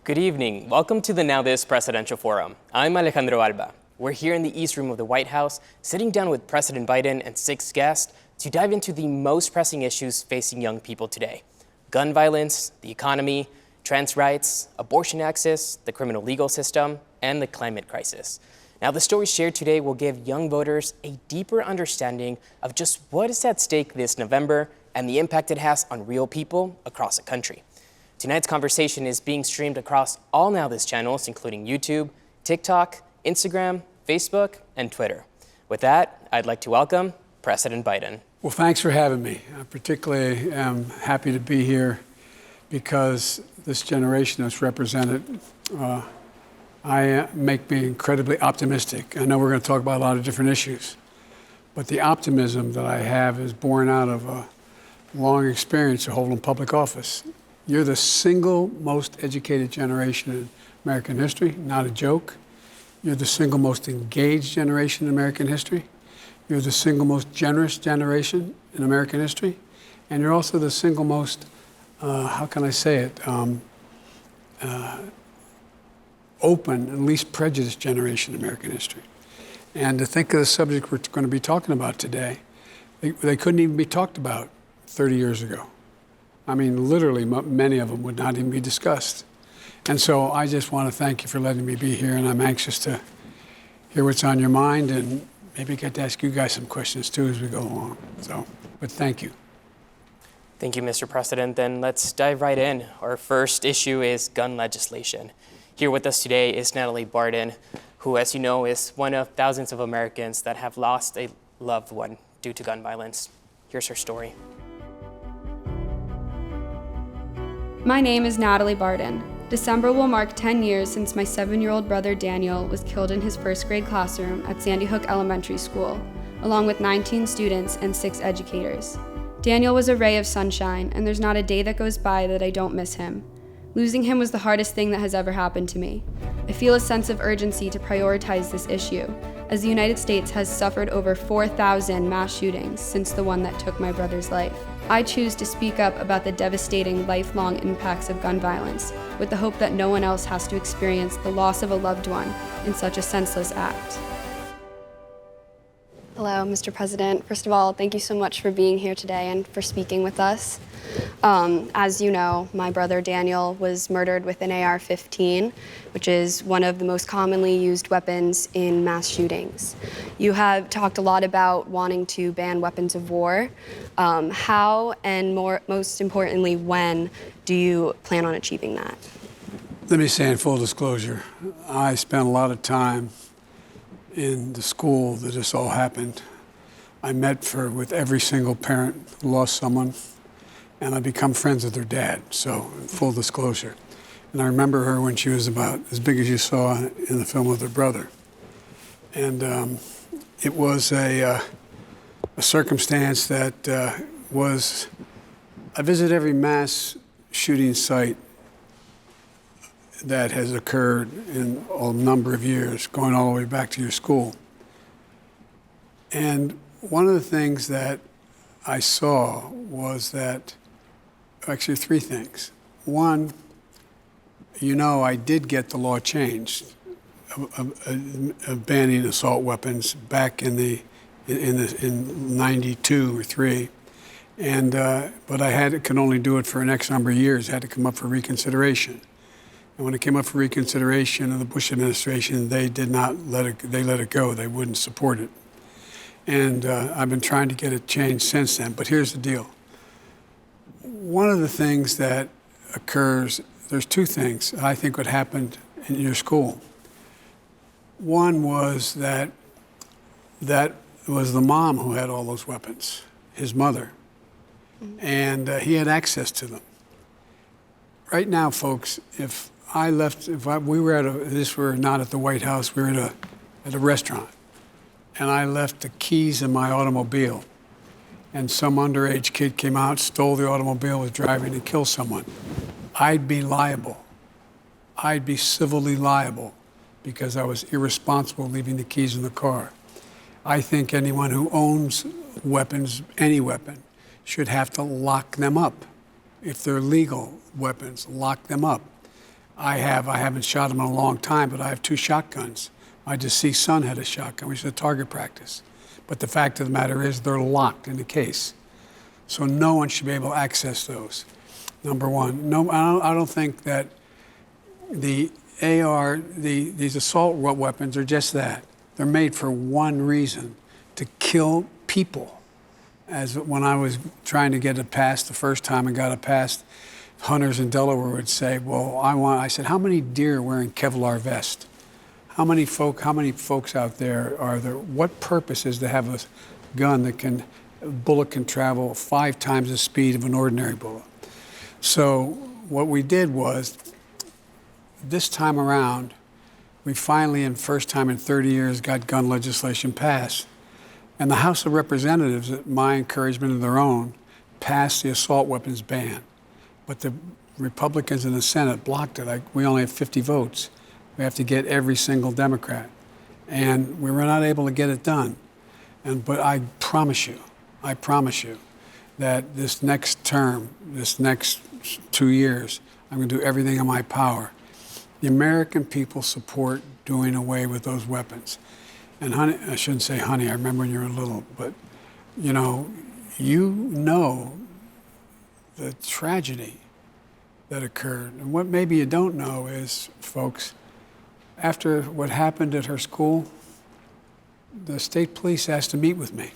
Good evening. Welcome to the NowThis Presidential Forum. I'm Alejandro Alba. We're here in the East Room of the White House, sitting down with President Biden and 6 guests to dive into the most pressing issues facing young people today: gun violence, the economy, trans rights, abortion access, the criminal legal system, and the climate crisis. Now, the stories shared today will give young voters a deeper understanding of just what is at stake this November and the impact it has on real people across the country. Tonight's conversation is being streamed across all NowThis channels, including YouTube, TikTok, Instagram, Facebook, and Twitter. With that, I'd like to welcome President Biden. Well, thanks for having me. I particularly am happy to be here because this generation that's represented make me incredibly optimistic. I know we're going to talk about a lot of different issues, but the optimism that I have is born out of a long experience of holding public office. You're the single most educated generation in American history, not a joke. You're the single most engaged generation in American history. You're the single most generous generation in American history. And you're also the single most, how can I say it, open and least prejudiced generation in American history. And to think of the subject we're going to be talking about today, they couldn't even be talked about 30 years ago. I mean, literally, many of them would not even be discussed. And so I just want to thank you for letting me be here, and I'm anxious to hear what's on your mind and maybe get to ask you guys some questions too as we go along. But thank you. Thank you, Mr. President. Then let's dive right in. Our first issue is gun legislation. Here with us today is Natalie Barden, who, as you know, is one of thousands of Americans that have lost a loved one due to gun violence. Here's her story. My name is Natalie Barden. December will mark 10 years since my 7-year-old brother Daniel was killed in his first grade classroom at Sandy Hook Elementary School, along with 19 students and 6 educators. Daniel was a ray of sunshine, and there's not a day that goes by that I don't miss him. Losing him was the hardest thing that has ever happened to me. I feel a sense of urgency to prioritize this issue, as the United States has suffered over 4,000 mass shootings since the one that took my brother's life. I choose to speak up about the devastating lifelong impacts of gun violence, with the hope that no one else has to experience the loss of a loved one in such a senseless act. Hello, Mr. President. First of all, thank you so much for being here today and for speaking with us. As you know, my brother Daniel was murdered with an AR-15, which is one of the most commonly used weapons in mass shootings. You have talked a lot about wanting to ban weapons of war. How and most importantly, when do you plan on achieving that? Let me say in full disclosure, I spent a lot of time in the school that this all happened. I met with every single parent who lost someone, and I become friends with their dad, so full disclosure. And I remember her when she was about as big as you saw in the film with her brother. And it was a circumstance that I visit every mass shooting site that has occurred in a number of years, going all the way back to your school. And one of the things that I saw was that, actually 3 things. One, I did get the law changed of banning assault weapons back in 92 or 3. And, but I could only do it for an X number of years. It had to come up for reconsideration. And when it came up for reconsideration in the Bush administration, they did not let it go. They wouldn't support it. And I've been trying to get it changed since then. But here's the deal. One of the things that occurs, there's 2 things I think what happened in your school. One was that was the mom who had all those weapons, his mother. And he had access to them. Right now, folks, if we were not at the White House, we were at a restaurant, and I left the keys in my automobile, and some underage kid came out, stole the automobile, was driving and killed someone, I'd be liable. I'd be civilly liable because I was irresponsible leaving the keys in the car. I think anyone who owns weapons, any weapon, should have to lock them up. If they're legal weapons, lock them up. I haven't shot them in a long time, but I have 2 shotguns. My deceased son had a shotgun. We used to target practice. But the fact of the matter is they're locked in the case. So no one should be able to access those, number one. No, I don't think that the AR, these assault weapons are just that. They're made for one reason, to kill people. As when I was trying to get it passed the first time and got it passed, hunters in Delaware would say, well, I said, how many deer are wearing Kevlar vest? How many folks out there are there? What purpose is to have a gun that a bullet can travel 5 times the speed of an ordinary bullet? So what we did was, this time around, we finally, in first time in 30 years, got gun legislation passed. And the House of Representatives, at my encouragement and their own, passed the assault weapons ban. But the Republicans in the Senate blocked it. We only have 50 votes. We have to get every single Democrat. And we were not able to get it done. But I promise you that this next term, this next 2 years, I'm going to do everything in my power. The American people support doing away with those weapons. And honey, I shouldn't say honey, I remember when you were little, but you know the tragedy that occurred. And what maybe you don't know is, folks, after what happened at her school, the state police asked to meet with me.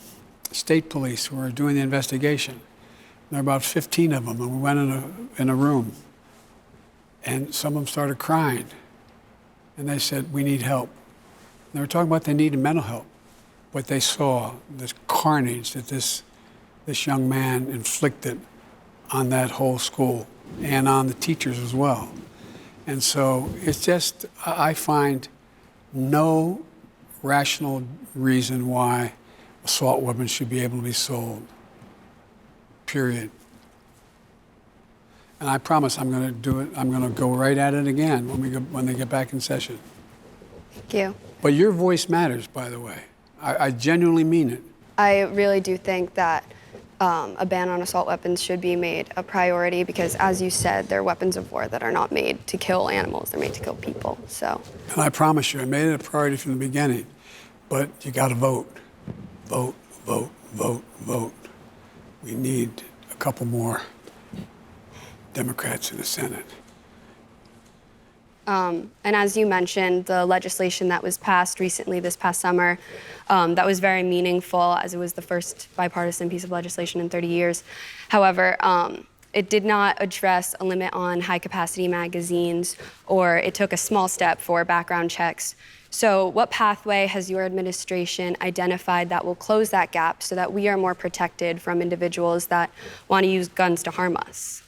State police who were doing the investigation. There were about 15 of them, and we went in a room. And some of them started crying. And they said, we need help. And they were talking about they needed mental help. What they saw, this carnage that this young man inflicted on that whole school and on the teachers as well. And so it's just, I find no rational reason why assault weapons should be able to be sold, period. And I promise I'm going to do it. I'm going to go right at it again when they get back in session. Thank you. But your voice matters, by the way. I genuinely mean it. I really do think that a ban on assault weapons should be made a priority because, as you said, they're weapons of war that are not made to kill animals. They're made to kill people. So. And I promise you, I made it a priority from the beginning. But you got to vote. Vote, vote, vote, vote. We need a couple more Democrats in the Senate. And as you mentioned, the legislation that was passed recently this past summer, that was very meaningful as it was the first bipartisan piece of legislation in 30 years. However, it did not address a limit on high-capacity magazines, or it took a small step for background checks. So what pathway has your administration identified that will close that gap so that we are more protected from individuals that want to use guns to harm us?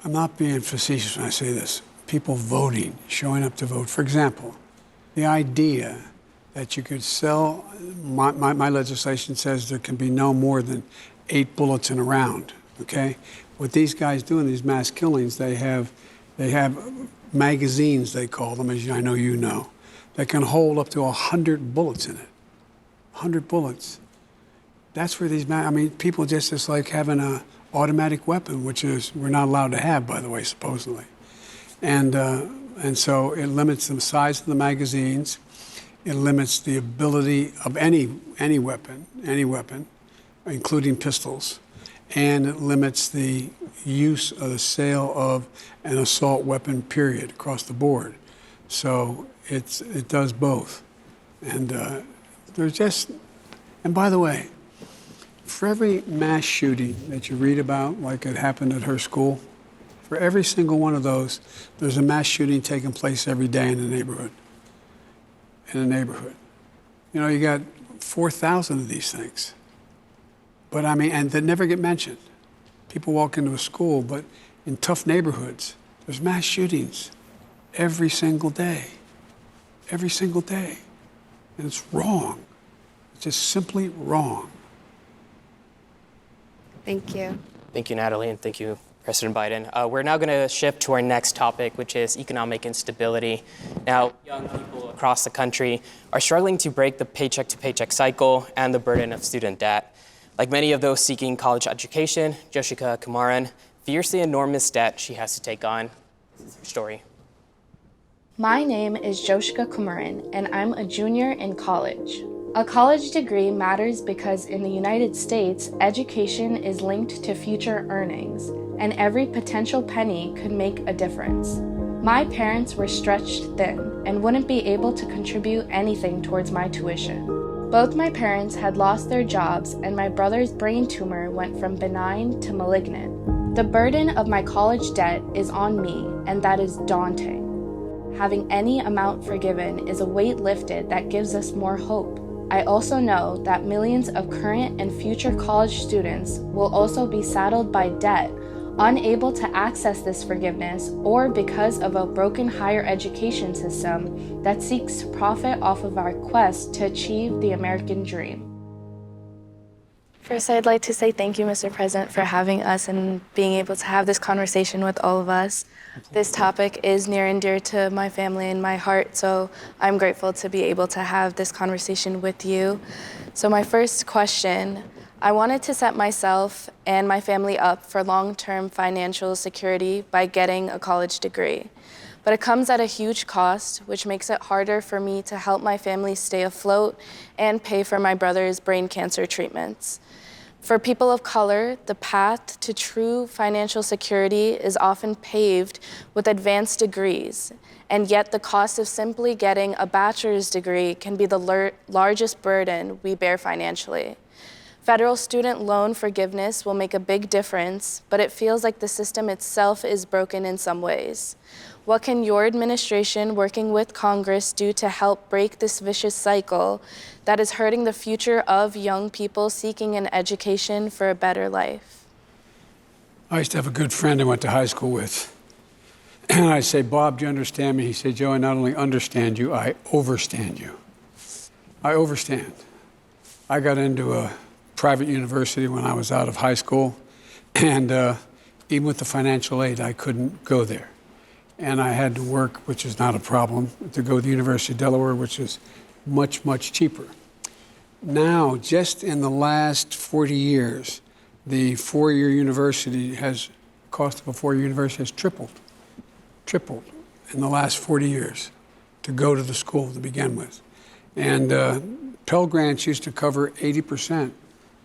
I'm not being facetious when I say this. People voting, showing up to vote. For example, the idea that you could sell, my legislation says there can be no more than 8 bullets in a round, okay? What these guys do in these mass killings, they have magazines, they call them, as I know you know, that can hold up to 100 bullets in it. 100 bullets. That's where these, people just like having an automatic weapon, which is we're not allowed to have, by the way, supposedly. And so it limits the size of the magazines. It limits the ability of any weapon, including pistols. And it limits the use of the sale of an assault weapon, period, across the board. So it does both. And and by the way, for every mass shooting that you read about, like it happened at her school, for every single one of those, there's a mass shooting taking place every day in the neighborhood. You know, you got 4,000 of these things. But and they never get mentioned. People walk into a school, but in tough neighborhoods, there's mass shootings every single day. Every single day. And it's wrong. It's just simply wrong. Thank you. Thank you, Natalie, and thank you, President Biden. We're now going to shift to our next topic, which is economic instability. Now, young people across the country are struggling to break the paycheck-to-paycheck cycle and the burden of student debt. Like many of those seeking college education, Joshika Kumaran fears the enormous debt she has to take on This is her story. My name is Joshika Kumaran, and I'm a junior in college. A college degree matters because in the United States, education is linked to future earnings, and every potential penny could make a difference. My parents were stretched thin and wouldn't be able to contribute anything towards my tuition. Both my parents had lost their jobs, and my brother's brain tumor went from benign to malignant. The burden of my college debt is on me, and that is daunting. Having any amount forgiven is a weight lifted that gives us more hope. I also know that millions of current and future college students will also be saddled by debt, unable to access this forgiveness, or because of a broken higher education system that seeks to profit off of our quest to achieve the American dream. First, I'd like to say thank you, Mr. President, for having us and being able to have this conversation with all of us. This topic is near and dear to my family and my heart, so I'm grateful to be able to have this conversation with you. So my first question, I wanted to set myself and my family up for long-term financial security by getting a college degree. But it comes at a huge cost, which makes it harder for me to help my family stay afloat and pay for my brother's brain cancer treatments. For people of color, the path to true financial security is often paved with advanced degrees, and yet the cost of simply getting a bachelor's degree can be the largest burden we bear financially. Federal student loan forgiveness will make a big difference, but it feels like the system itself is broken in some ways. What can your administration, working with Congress, do to help break this vicious cycle that is hurting the future of young people seeking an education for a better life? I used to have a good friend I went to high school with. And I say, Bob, do you understand me? He said, Joe, I not only understand you, I overstand you. I overstand. I got into a private university when I was out of high school. And even with the financial aid, I couldn't go there. And I had to work, which is not a problem, to go to the University of Delaware, which is much, much cheaper. Now, just in the last 40 years, the four-year university cost of a four-year university has tripled in the last 40 years to go to the school to begin with. And Pell Grants used to cover 80%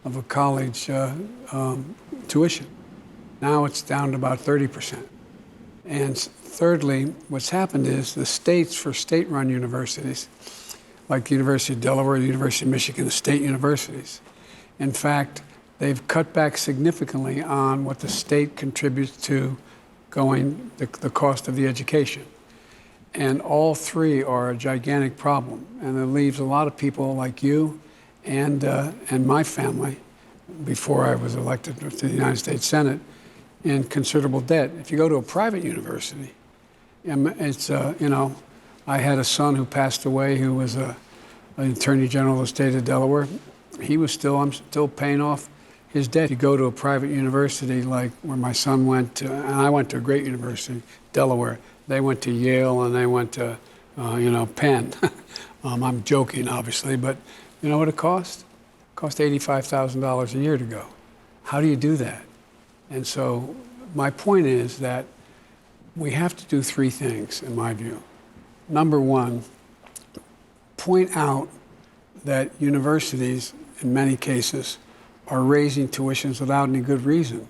of a college tuition. Now it's down to about 30%. And thirdly, what's happened is the states, for state-run universities, like the University of Delaware, the University of Michigan, the state universities, in fact, they've cut back significantly on what the state contributes to the cost of the education. And all three are a gigantic problem. And it leaves a lot of people like you and my family, before I was elected to the United States Senate, in considerable debt. If you go to a private university, it's, I had a son who passed away who was an attorney general of the state of Delaware. I'm still paying off his debt. You go to a private university like where my son went to, and I went to a great university, Delaware. They went to Yale and they went to, Penn. I'm joking, obviously, but you know what it cost? It cost $85,000 a year to go. How do you do that? And so my point is that we have to do three things, in my view. Number one, point out that universities, in many cases, are raising tuitions without any good reason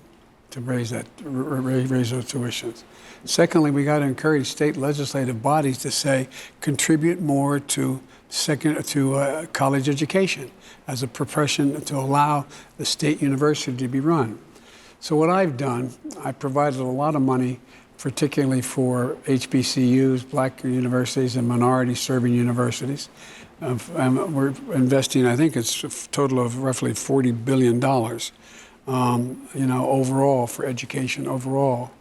to raise those tuitions. Secondly, we got to encourage state legislative bodies to say, contribute more to college education as a profession to allow the state university to be run. So what I've done, I provided a lot of money, particularly for HBCUs, black universities, and minority-serving universities. We're investing, I think it's a total of roughly $40 billion, overall for education overall.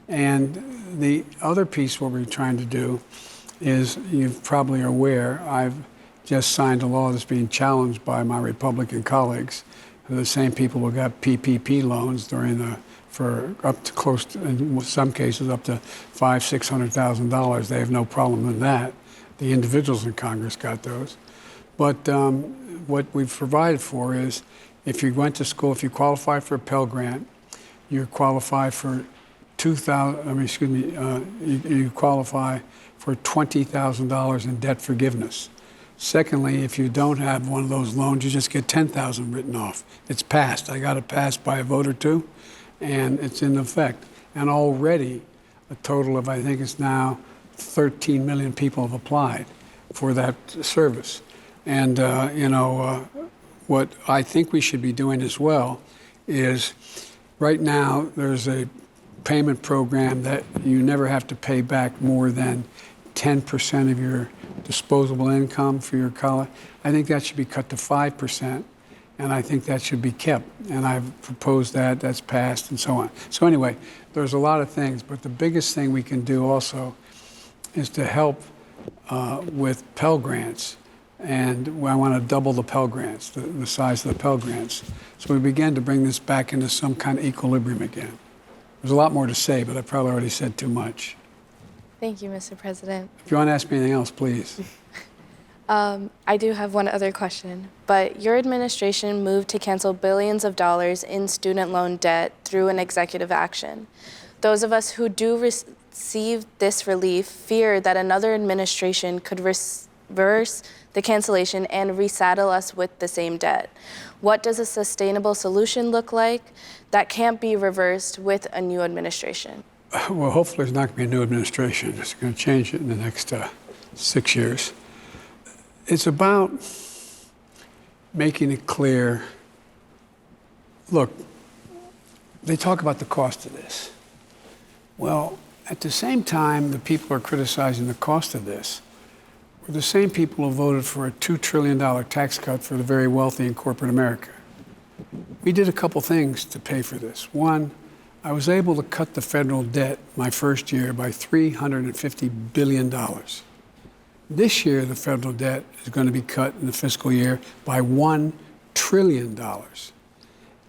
And the other piece what we're trying to do is, you probably are aware, I've just signed a law that's being challenged by my Republican colleagues, the same people who got PPP loans for up to close to, in some cases, up to $500,000-$600,000. They have no problem with that. The individuals in Congress got those. But what we've provided for is, if you went to school, if you qualify for a Pell Grant, you qualify for you qualify for $20,000 in debt forgiveness. Secondly, if you don't have one of those loans, you just get $10,000 written off. It's passed. I got it passed by a vote or two, and it's in effect. And already a total of, I think it's now 13 million people have applied for that service. And, what I think we should be doing as well is right now there's a payment program that you never have to pay back more than 10% of your disposable income for your college. I think that should be cut to 5%, and I think that should be kept. And I've proposed that, that's passed, and so on. So anyway, there's a lot of things, but the biggest thing we can do also is to help with Pell Grants. And I want to double the Pell Grants, the size of the Pell Grants. So we began to bring this back into some kind of equilibrium again. There's a lot more to say, but I probably already said too much. Thank you, Mr. President. If you want to ask me anything else, please. I do have one other question, but your administration moved to cancel billions of dollars in student loan debt through an executive action. Those of us who do receive this relief fear that another administration could reverse the cancellation and resaddle us with the same debt. What does a sustainable solution look like that can't be reversed with a new administration? Well, hopefully there's not going to be a new administration. It's going to change it in the next 6 years. It's about making it clear. Look, they talk about the cost of this. Well, at the same time, the people are criticizing the cost of this were the same people who voted for a $2 trillion tax cut for the very wealthy in corporate America. We did a couple things to pay for this. One, I was able to cut the federal debt my first year by $350 billion. This year, the federal debt is going to be cut in the fiscal year by $1 trillion.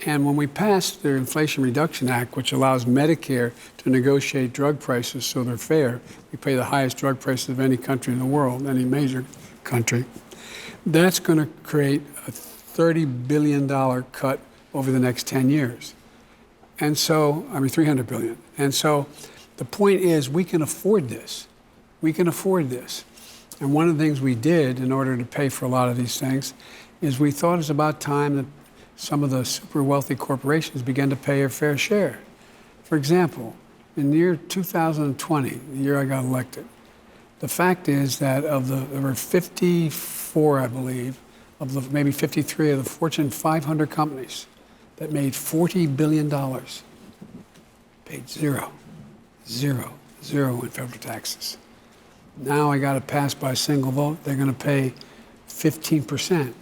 And when we passed the Inflation Reduction Act, which allows Medicare to negotiate drug prices so they're fair, we pay the highest drug prices of any country in the world, any major country, that's going to create a $30 billion cut over the next 10 years. And so, $300 billion. And so the point is we can afford this. We can afford this. And one of the things we did in order to pay for a lot of these things is we thought it's about time that some of the super wealthy corporations began to pay a fair share. For example, in the year 2020, the year I got elected, the fact is that there were 54, I believe, maybe 53 of the Fortune 500 companies that made $40 billion, paid zero in federal taxes. Now I got it passed by a single vote, they're going to pay 15%.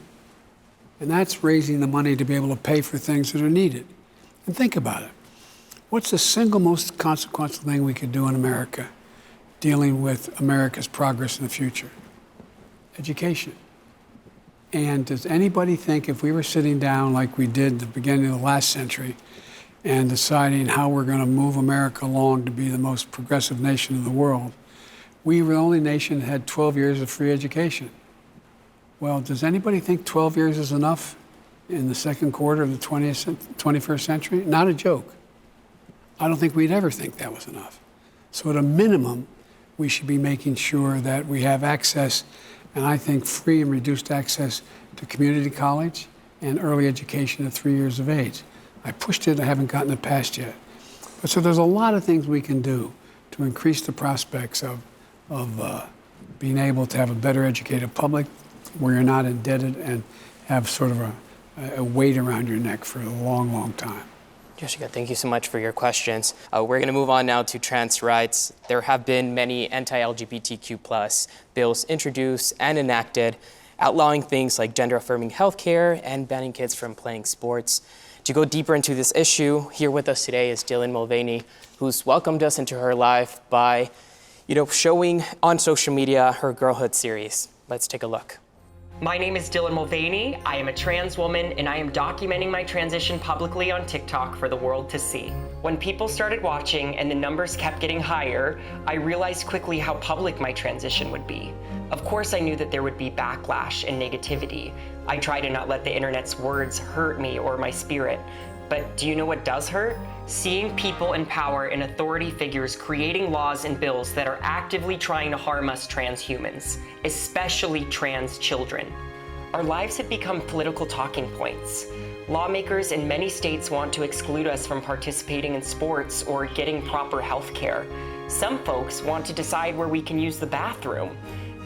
And that's raising the money to be able to pay for things that are needed. And think about it. What's the single most consequential thing we could do in America dealing with America's progress in the future? Education. And does anybody think if we were sitting down like we did at the beginning of the last century and deciding how we're going to move America along to be the most progressive nation in the world, we were the only nation that had 12 years of free education. Well, does anybody think 12 years is enough in the second quarter of the 21st century? Not a joke. I don't think we'd ever think that was enough. So at a minimum, we should be making sure that we have access, and I think free and reduced access to community college and early education at 3 years of age. I pushed it, I haven't gotten it passed yet. But so there's a lot of things we can do to increase the prospects of being able to have a better educated public, where you're not indebted and have sort of a weight around your neck for a long, long time. Joshika, thank you so much for your questions. We're going to move on now to trans rights. There have been many anti-LGBTQ+ bills introduced and enacted, outlawing things like gender-affirming healthcare and banning kids from playing sports. To go deeper into this issue, here with us today is Mulvaney, who's welcomed us into her life by, showing on social media her Girlhood series. Let's take a look. My name is Mulvaney. I am a trans woman, and I am documenting my transition publicly on TikTok for the world to see. When people started watching and the numbers kept getting higher, I realized quickly how public my transition would be. Of course, I knew that there would be backlash and negativity. I try to not let the internet's words hurt me or my spirit. But do you know what does hurt? Seeing people in power and authority figures creating laws and bills that are actively trying to harm us trans humans, especially trans children. Our lives have become political talking points. Lawmakers in many states want to exclude us from participating in sports or getting proper health care. Some folks want to decide where we can use the bathroom.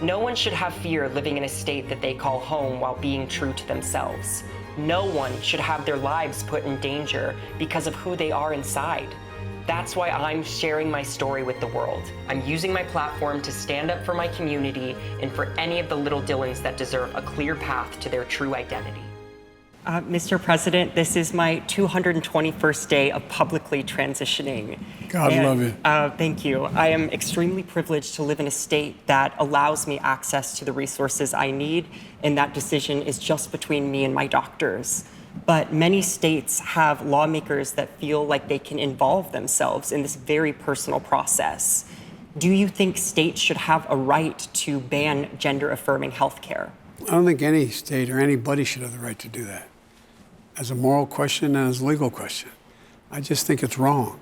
No one should have fear living in a state that they call home while being true to themselves. No one should have their lives put in danger because of who they are inside. That's why I'm sharing my story with the world. I'm using my platform to stand up for my community and for any of the little Dylans that deserve a clear path to their true identity. Mr. President, this is my 221st day of publicly transitioning. God love you. Thank you. I am extremely privileged to live in a state that allows me access to the resources I need, and that decision is just between me and my doctors. But many states have lawmakers that feel like they can involve themselves in this very personal process. Do you think states should have a right to ban gender-affirming health care? I don't think any state or anybody should have the right to do that, as a moral question and as a legal question. I just think it's wrong.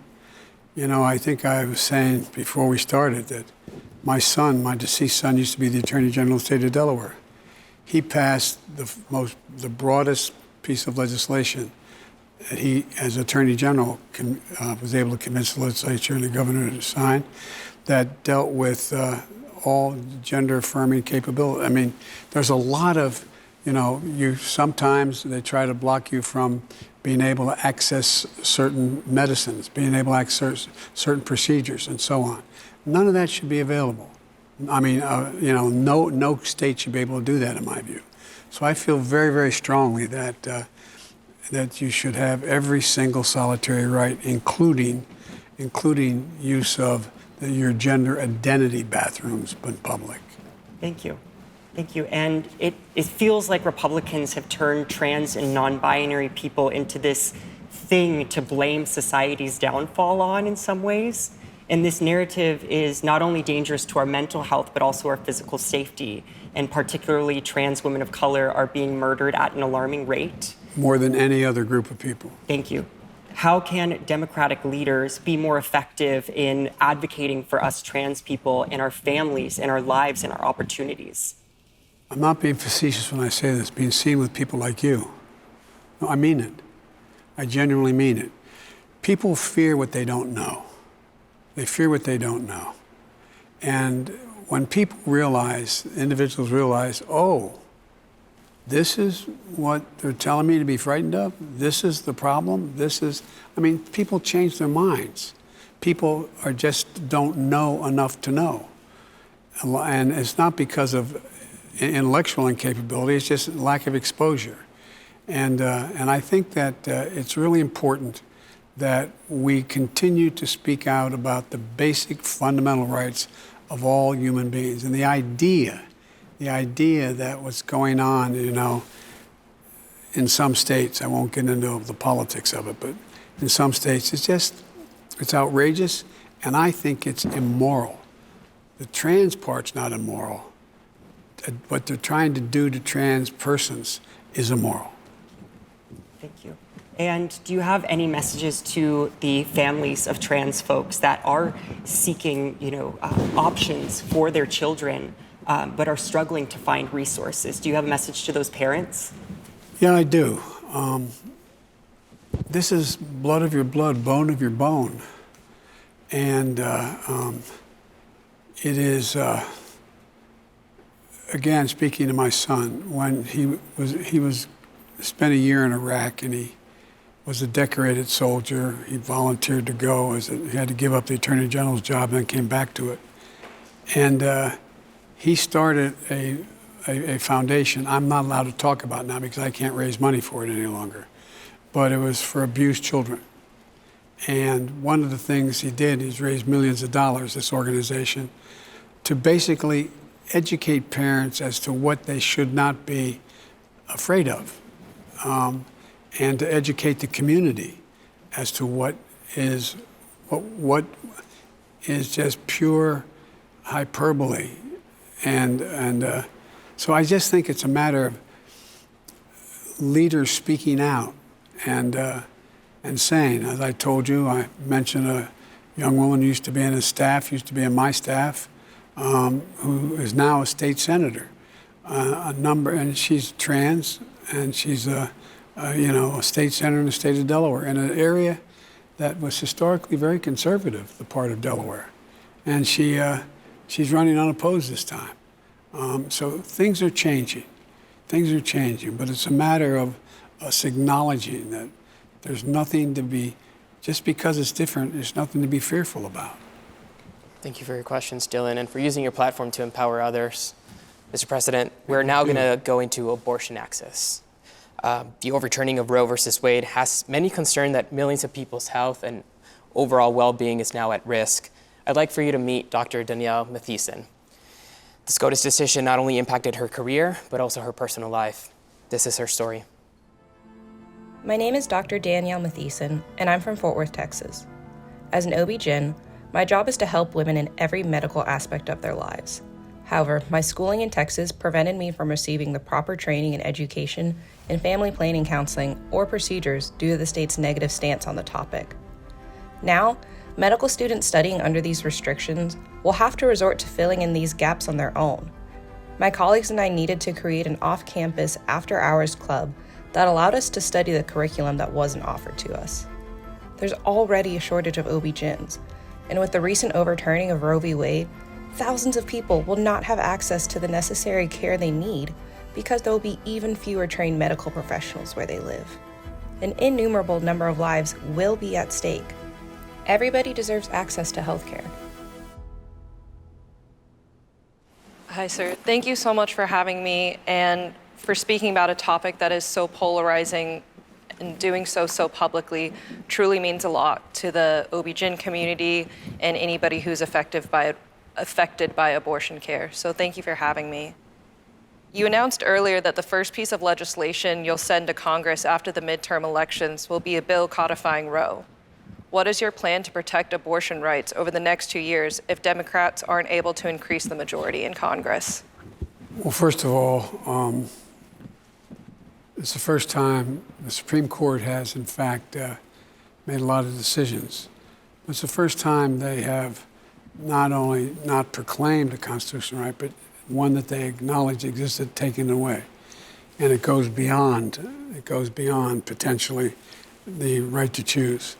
You know, I think I was saying before we started that my son, my deceased son, used to be the Attorney General of the state of Delaware. He passed the broadest piece of legislation that he, as Attorney General, was able to convince the legislature and the governor to sign that dealt with all gender-affirming capability. I mean, there's a lot of, you know, sometimes they try to block you from being able to access certain medicines, being able to access certain procedures, and so on. None of that should be available. I mean, you know, no state should be able to do that, in my view. So I feel very, very strongly that that you should have every single solitary right, including use of your gender identity bathrooms in public. Thank you. Thank you. And it feels like Republicans have turned trans and non-binary people into this thing to blame society's downfall on in some ways. And this narrative is not only dangerous to our mental health, but also our physical safety. And particularly trans women of color are being murdered at an alarming rate. More than any other group of people. Thank you. How can Democratic leaders be more effective in advocating for us trans people and our families and our lives and our opportunities? I'm not being facetious when I say this, being seen with people like you. No, I mean it. I genuinely mean it. People fear what they don't know. They fear what they don't know. And when people realize, individuals realize, oh, this is what they're telling me to be frightened of, this is the problem, I mean, people change their minds. People just don't know enough to know. And it's not because of intellectual incapability, it's just lack of exposure. And I think that it's really important that we continue to speak out about the basic fundamental rights of all human beings. And the idea that what's going on, you know, in some states, I won't get into the politics of it, but in some states, it's outrageous, and I think it's immoral. The trans part's not immoral. What they're trying to do to trans persons is immoral. Thank you. And do you have any messages to the families of trans folks that are seeking, you know, options for their children, but are struggling to find resources? Do you have a message to those parents? Yeah, I do. This is blood of your blood, bone of your bone. And it is, again, speaking to my son, when he spent a year in Iraq, and he was a decorated soldier. He volunteered to go. He had to give up the Attorney General's job and then came back to it. And he started a foundation I'm not allowed to talk about now because I can't raise money for it any longer. But it was for abused children. And one of the things he did is raise millions of dollars, this organization, to basically educate parents as to what they should not be afraid of. And to educate the community as to what is just pure hyperbole. And so I just think it's a matter of leaders speaking out and and sane. As I told you, I mentioned a young woman who used to be in his staff, used to be in my staff, who is now a state senator. And she's trans, and she's a state senator in the state of Delaware, in an area that was historically very conservative, the part of Delaware. And she's running unopposed this time. So things are changing. Things are changing, but it's a matter of us acknowledging that there's nothing to be, just because it's different, there's nothing to be fearful about. Thank you for your questions, Dylan, and for using your platform to empower others. Mr. President, we're now going to go into abortion access. The overturning of Roe versus Wade has many concerned that millions of people's health and overall well-being is now at risk. I'd like for you to meet Dr. Danielle Mathisen. The SCOTUS decision not only impacted her career, but also her personal life. This is her story. My name is Dr. Danielle Mathisen, and I'm from Fort Worth, Texas. As an OB-GYN, my job is to help women in every medical aspect of their lives. However, my schooling in Texas prevented me from receiving the proper training and education in family planning counseling or procedures due to the state's negative stance on the topic. Now, medical students studying under these restrictions will have to resort to filling in these gaps on their own. My colleagues and I needed to create an off-campus after-hours club that allowed us to study the curriculum that wasn't offered to us. There's already a shortage of OB-GYNs, and with the recent overturning of Roe v. Wade, thousands of people will not have access to the necessary care they need because there will be even fewer trained medical professionals where they live. An innumerable number of lives will be at stake. Everybody deserves access to healthcare. Hi, sir. Thank you so much for having me and for speaking about a topic that is so polarizing, and doing so publicly truly means a lot to the OB-GYN community and anybody who's affected by abortion care. So thank you for having me. You announced earlier that the first piece of legislation you'll send to Congress after the midterm elections will be a bill codifying Roe. What is your plan to protect abortion rights over the next 2 years if Democrats aren't able to increase the majority in Congress? Well, first of all, it's the first time the Supreme Court has, in fact, made a lot of decisions. It's the first time they have not only not proclaimed a constitutional right, but one that they acknowledge existed, taken away. And it goes beyond potentially the right to choose.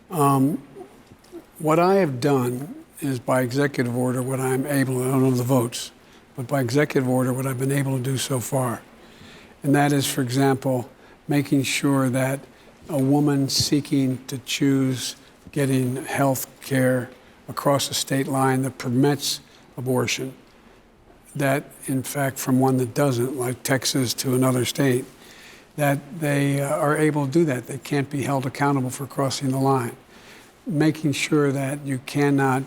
What I have done is by executive order, what I'm able, I don't know the votes, but by executive order, what I've been able to do so far. And that is, for example, making sure that a woman seeking to choose getting health care across a state line that permits abortion, that in fact from one that doesn't, like Texas to another state, that they are able to do that. They can't be held accountable for crossing the line. Making sure that you cannot,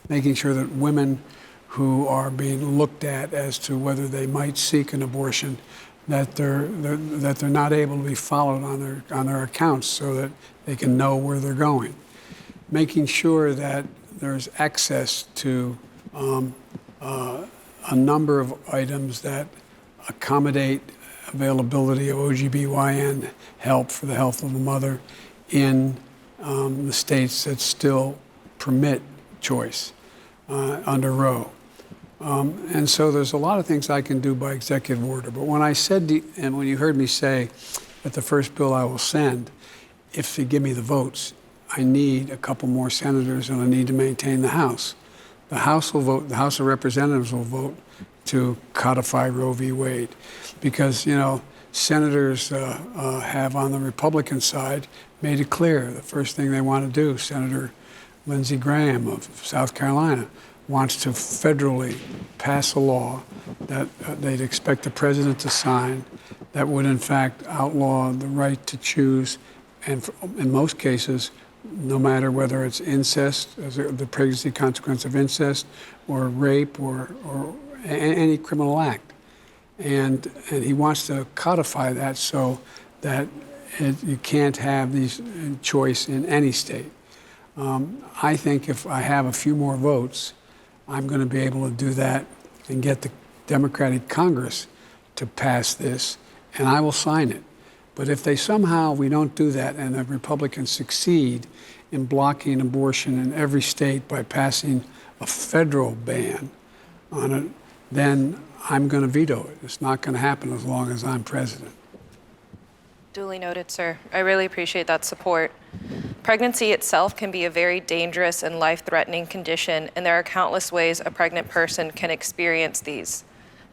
making sure that women who are being looked at as to whether they might seek an abortion, that they're not able to be followed on their accounts so that they can know where they're going. Making sure that there's access to a number of items that accommodate availability of OGBYN help for the health of the mother in the states that still permit choice under Roe. And so there's a lot of things I can do by executive order. But when I said, and when you heard me say that the first bill I will send, if they give me the votes, I need a couple more senators and I need to maintain the House. The House will vote, the House of Representatives will vote to codify Roe v. Wade. Because, you know, senators have on the Republican side made it clear the first thing they want to do, Senator Lindsey Graham of South Carolina, wants to federally pass a law that they'd expect the president to sign that would in fact outlaw the right to choose, and in most cases, no matter whether it's incest, the pregnancy consequence of incest, or rape, or any criminal act. And he wants to codify that so that you can't have these choice in any state. I think if I have a few more votes, I'm going to be able to do that and get the Democratic Congress to pass this, and I will sign it. But if they somehow, we don't do that, and the Republicans succeed in blocking abortion in every state by passing a federal ban on it, then I'm going to veto it. It's not going to happen as long as I'm president. Duly noted, sir. I really appreciate that support. Pregnancy itself can be a very dangerous and life-threatening condition, and there are countless ways a pregnant person can experience these.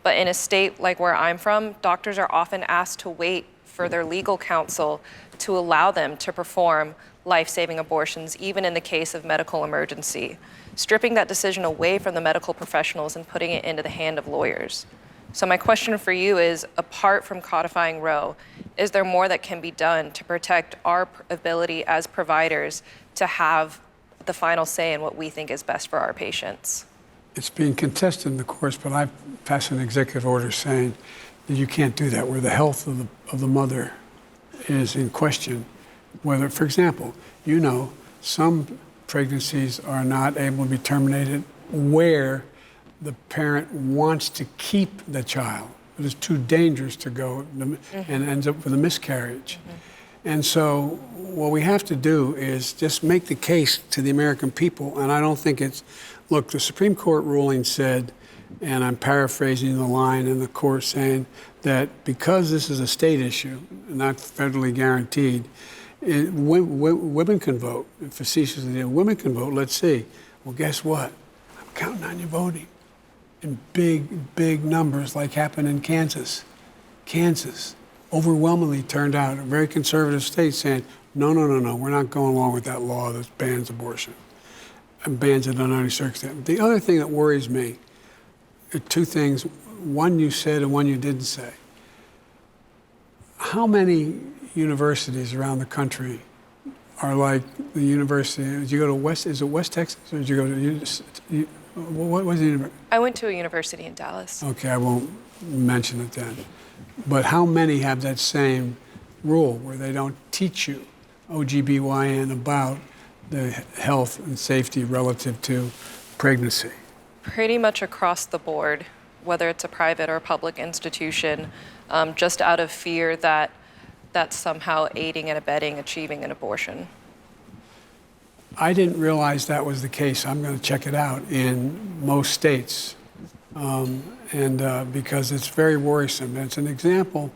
But in a state like where I'm from, doctors are often asked to wait for their legal counsel to allow them to perform life-saving abortions, even in the case of medical emergency, stripping that decision away from the medical professionals and putting it into the hand of lawyers. So my question for you is, apart from codifying Roe, is there more that can be done to protect our ability as providers to have the final say in what we think is best for our patients? It's being contested in the courts, but I've passed an executive order saying that you can't do that, where the health of the mother is in question. Whether, for example, you know, some pregnancies are not able to be terminated where the parent wants to keep the child. It is too dangerous to go and ends up with a miscarriage. And so what we have to do is just make the case to the American people, and I don't think it's, look, the Supreme Court ruling said, and I'm paraphrasing the line in the court saying that because this is a state issue, not federally guaranteed, women can vote. Facetiously, women can vote. Let's see. Well, guess what? I'm counting on you voting in big, big numbers like happened in Kansas. Kansas overwhelmingly turned out a very conservative state saying, no, we're not going along with that law that bans abortion and bans it under any circumstance. The other thing that worries me are two things. One you said and one you didn't say. How many universities around the country are like the university? Did you go to West? Is it West Texas, or did you go to? What was the university? I went to a university in Dallas. Okay, I won't mention it then. But how many have that same rule where they don't teach you OGBYN about the health and safety relative to pregnancy? Pretty much across the board, whether it's a private or public institution, just out of fear that that's somehow aiding and abetting achieving an abortion. I didn't realize that was the case. I'm going to check it out in most states, because it's very worrisome. It's an example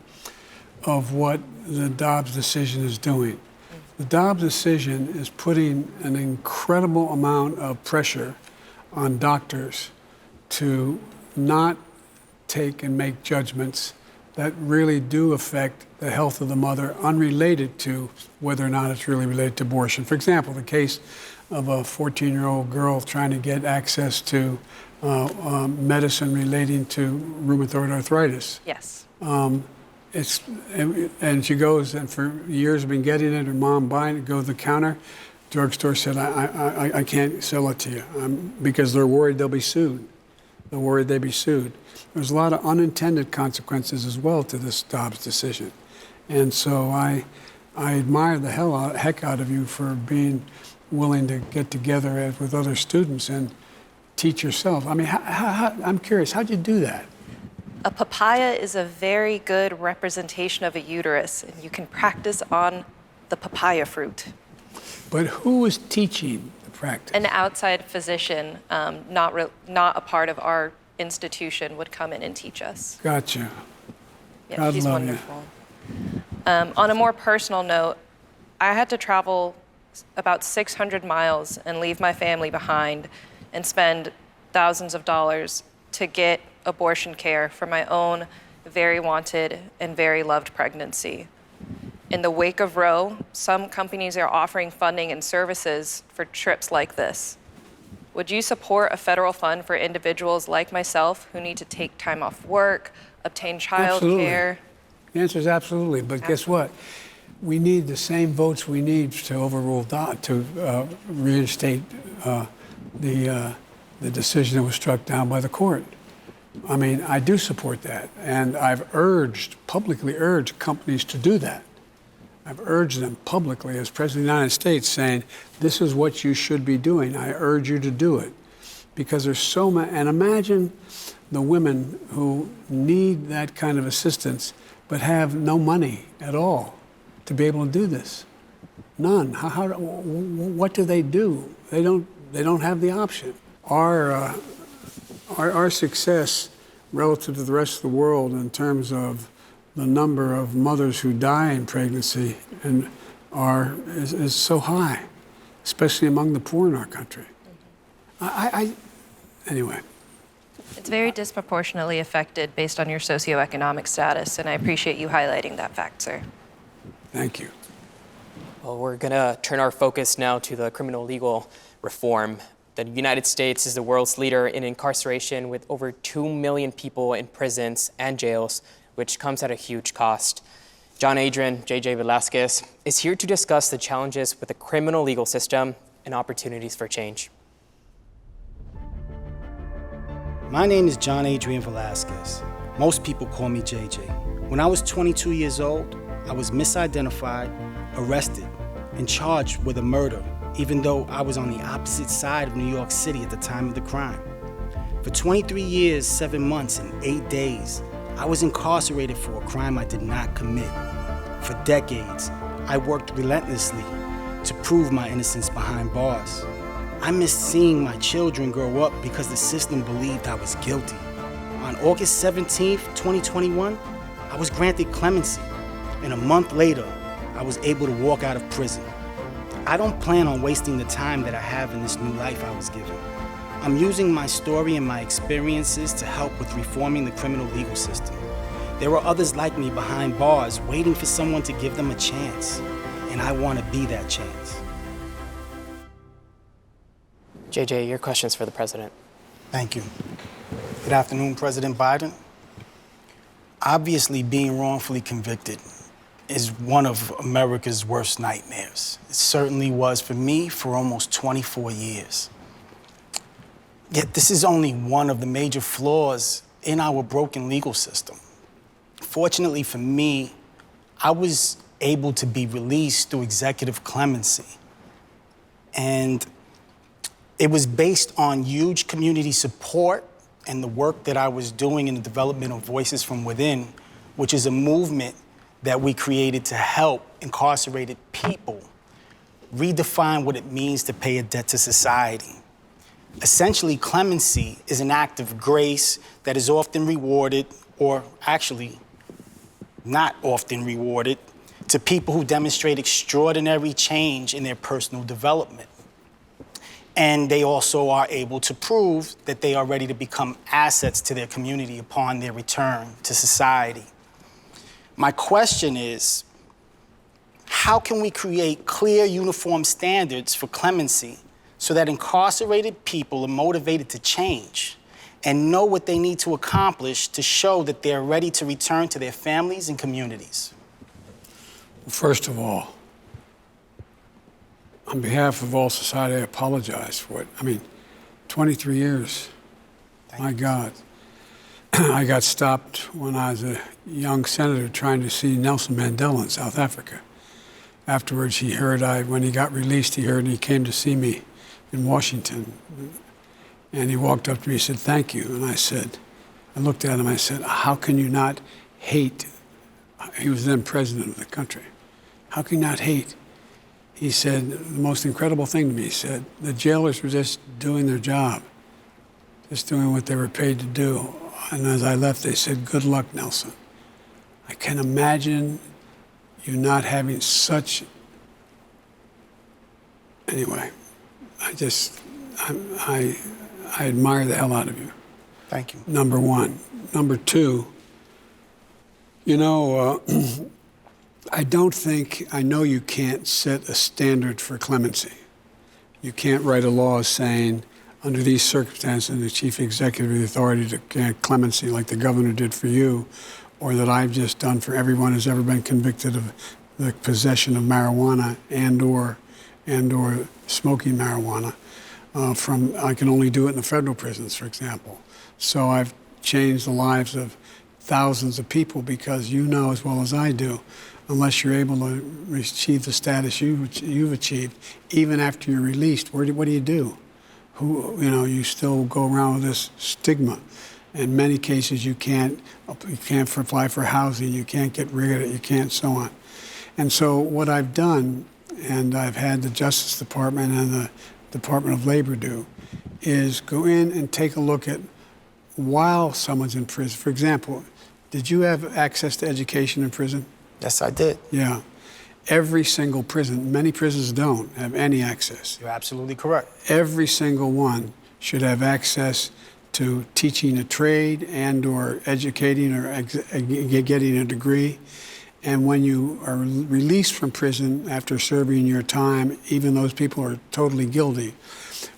of what the Dobbs decision is doing. The Dobbs decision is putting an incredible amount of pressure on doctors to not take and make judgments that really do affect the health of the mother, unrelated to whether or not it's really related to abortion. For example, the case of a 14-year-old girl trying to get access to medicine relating to rheumatoid arthritis. Yes. And she goes, and for years has been getting it, her mom buying it, go to the counter. Drugstore said, I can't sell it to you because they're worried they'll be sued. They're worried they'll be sued. There's a lot of unintended consequences as well to this Dobbs decision. And so I admire the heck out of you for being willing to get together with other students and teach yourself. I mean, I'm curious, how'd you do that? A papaya is a very good representation of a uterus, and you can practice on the papaya fruit. But who was teaching the practice? An outside physician, not a part of our institution, would come in and teach us. Gotcha. Yeah, God she's love wonderful. On a more personal note, I had to travel about 600 miles and leave my family behind and spend thousands of dollars to get abortion care for my own very wanted and very loved pregnancy. In the wake of Roe, some companies are offering funding and services for trips like this. Would you support a federal fund for individuals like myself who need to take time off work, obtain child care? The answer is absolutely. But guess what? We need the same votes we need to overrule to reinstate the decision that was struck down by the court. I mean, I do support that, and I've publicly urged companies to do that. I've urged them publicly as President of the United States, saying, this is what you should be doing. I urge you to do it. Because there's so many, and imagine the women who need that kind of assistance, but have no money at all to be able to do this. None. What do? They don't have the option. Our success relative to the rest of the world in terms of the number of mothers who die in pregnancy is so high, especially among the poor in our country. Anyway. It's very disproportionately affected based on your socioeconomic status, and I appreciate you highlighting that fact, sir. Thank you. Well, we're going to turn our focus now to the criminal legal reform. The United States is the world's leader in incarceration with over 2 million people in prisons and jails, which comes at a huge cost. John Adrian, JJ Velazquez, is here to discuss the challenges with the criminal legal system and opportunities for change. My name is John Adrian Velazquez. Most people call me JJ. When I was 22 years old, I was misidentified, arrested, and charged with a murder, even though I was on the opposite side of New York City at the time of the crime. For 23 years, 7 months, and 8 days, I was incarcerated for a crime I did not commit. For decades, I worked relentlessly to prove my innocence behind bars. I missed seeing my children grow up because the system believed I was guilty. On August 17th, 2021, I was granted clemency, and a month later, I was able to walk out of prison. I don't plan on wasting the time that I have in this new life I was given. I'm using my story and my experiences to help with reforming the criminal legal system. There are others like me behind bars waiting for someone to give them a chance, and I want to be that chance. JJ, your questions for the president. Thank you. Good afternoon, President Biden. Obviously, being wrongfully convicted is one of America's worst nightmares. It certainly was for me for almost 24 years. Yet this is only one of the major flaws in our broken legal system. Fortunately for me, I was able to be released through executive clemency. And it was based on huge community support and the work that I was doing in the development of Voices from Within, which is a movement that we created to help incarcerated people redefine what it means to pay a debt to society. Essentially, clemency is an act of grace that is often rewarded, or actually not often rewarded, to people who demonstrate extraordinary change in their personal development. And they also are able to prove that they are ready to become assets to their community upon their return to society. My question is, how can we create clear, uniform standards for clemency so that incarcerated people are motivated to change and know what they need to accomplish to show that they're ready to return to their families and communities? First of all, on behalf of all society, I apologize for it. 23 years. My God. I got stopped when I was a young senator trying to see Nelson Mandela in South Africa. Afterwards, he heard when he got released, and he came to see me in Washington. And he walked up to me and said, "Thank you." And I looked at him, I said, "How can you not hate?" He was then president of the country. "How can you not hate?" He said the most incredible thing to me. He said, "The jailers were just doing their job, just doing what they were paid to do." And as I left, they said, "Good luck, Nelson." I can imagine you not having such. Anyway, I admire the hell out of you. Thank you. Number one. Number two, I know you can't set a standard for clemency. You can't write a law saying, under these circumstances, the chief executive has the authority to grant clemency like the governor did for you, or that I've just done for everyone who's ever been convicted of the possession of marijuana and or smoking marijuana. I can only do it in the federal prisons, for example. So I've changed the lives of thousands of people because you know as well as I do, unless you're able to achieve the status you've achieved, even after you're released, what do you do? You still go around with this stigma. In many cases, you can't apply for housing, you can't get rid of it, you can't so on. And so what I've done, and I've had the Justice Department and the Department of Labor do, is go in and take a look at while someone's in prison. For example, did you have access to education in prison? Yes, I did. Yeah. Every single prison, many prisons don't have any access. You're absolutely correct. Every single one should have access to teaching a trade and or educating or getting a degree. And when you are released from prison after serving your time, even those people are totally guilty.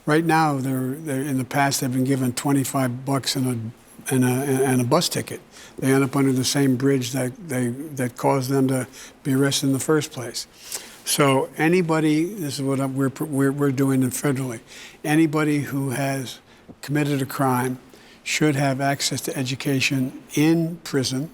Right now, they're in the past, they've been given $25 and a bus ticket. They end up under the same bridge that caused them to be arrested in the first place. So anybody, this is what we're doing federally, anybody who has committed a crime should have access to education in prison.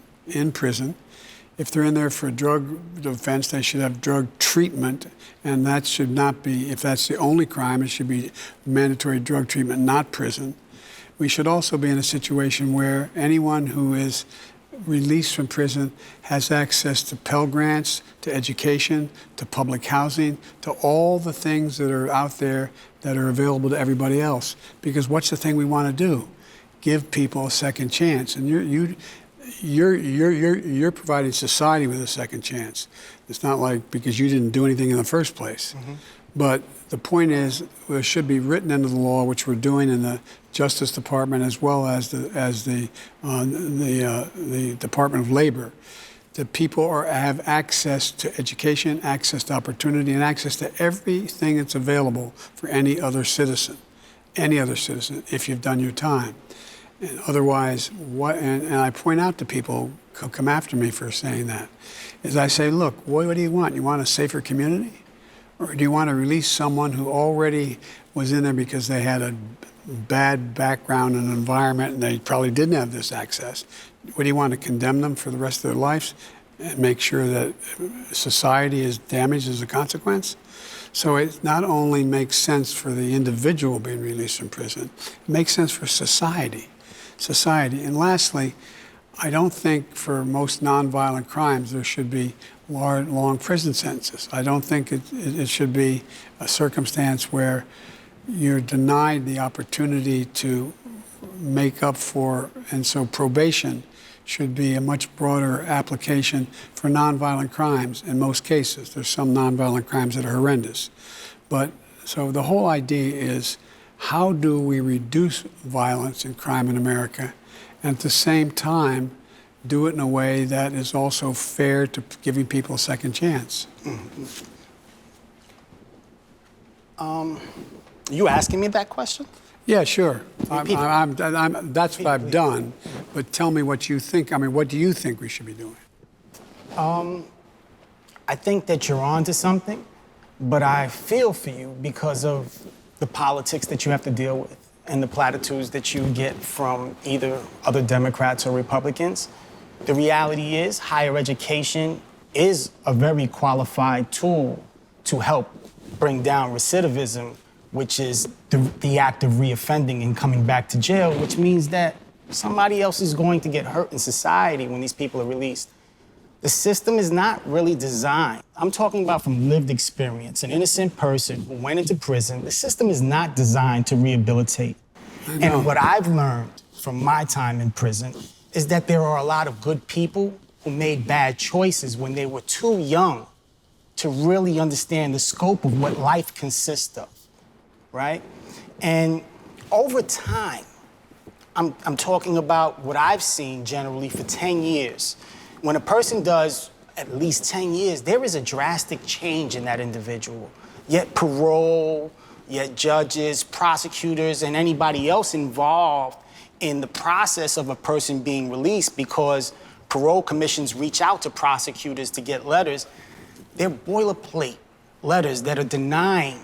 If they're in there for a drug offense, they should have drug treatment, and that should not be, if that's the only crime, it should be mandatory drug treatment, not prison. We should also be in a situation where anyone who is released from prison has access to Pell Grants, to education, to public housing, to all the things that are out there that are available to everybody else. Because what's the thing we want to do? Give people a second chance. And you're providing society with a second chance. It's not like because you didn't do anything in the first place. Mm-hmm. But the point is, it should be written into the law, which we're doing in the Justice Department as well as the Department of Labor, that people have access to education, access to opportunity, and access to everything that's available for any other citizen, if you've done your time. And otherwise, and I point out to people who come after me for saying that, is I say, look, what do you want? You want a safer community? Or do you want to release someone who already was in there because they had a bad background and environment and they probably didn't have this access? What do you want to condemn them for the rest of their lives and make sure that society is damaged as a consequence? So it not only makes sense for the individual being released from prison, it makes sense for society. And lastly, I don't think for most nonviolent crimes there should be long prison sentences. I don't think it should be a circumstance where you're denied the opportunity to make up for, and so probation should be a much broader application for nonviolent crimes in most cases. There's some nonviolent crimes that are horrendous. But so the whole idea is, how do we reduce violence and crime in America, and at the same time do it in a way that is also fair to giving people a second chance? You asking me that question? Yeah, sure. That's what I've done. But tell me what you think. I mean, what do you think we should be doing? I think that you're onto something, but I feel for you because of the politics that you have to deal with and the platitudes that you get from either other Democrats or Republicans. The reality is higher education is a very qualified tool to help bring down recidivism, which is the act of reoffending and coming back to jail, which means that somebody else is going to get hurt in society when these people are released. The system is not really designed. I'm talking about from lived experience, an innocent person who went into prison. The system is not designed to rehabilitate. And what I've learned from my time in prison is that there are a lot of good people who made bad choices when they were too young to really understand the scope of what life consists of, right? And over time, I'm talking about what I've seen generally for 10 years. When a person does at least 10 years, there is a drastic change in that individual. Yet parole, yet judges, prosecutors, and anybody else involved in the process of a person being released, because parole commissions reach out to prosecutors to get letters, they're boilerplate letters that are denying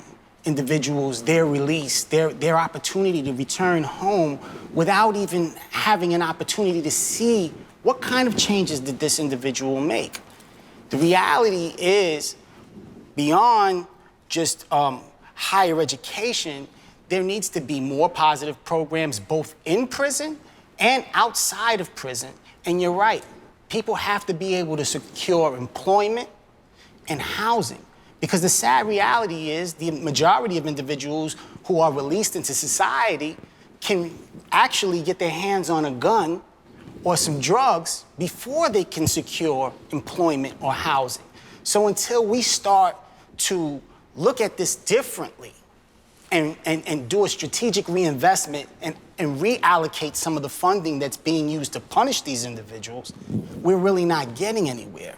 individuals their release, their opportunity to return home without even having an opportunity to see what kind of changes did this individual make. The reality is, beyond just higher education, there needs to be more positive programs both in prison and outside of prison. And you're right, people have to be able to secure employment and housing. Because the sad reality is the majority of individuals who are released into society can actually get their hands on a gun or some drugs before they can secure employment or housing. So until we start to look at this differently and do a strategic reinvestment and reallocate some of the funding that's being used to punish these individuals, we're really not getting anywhere.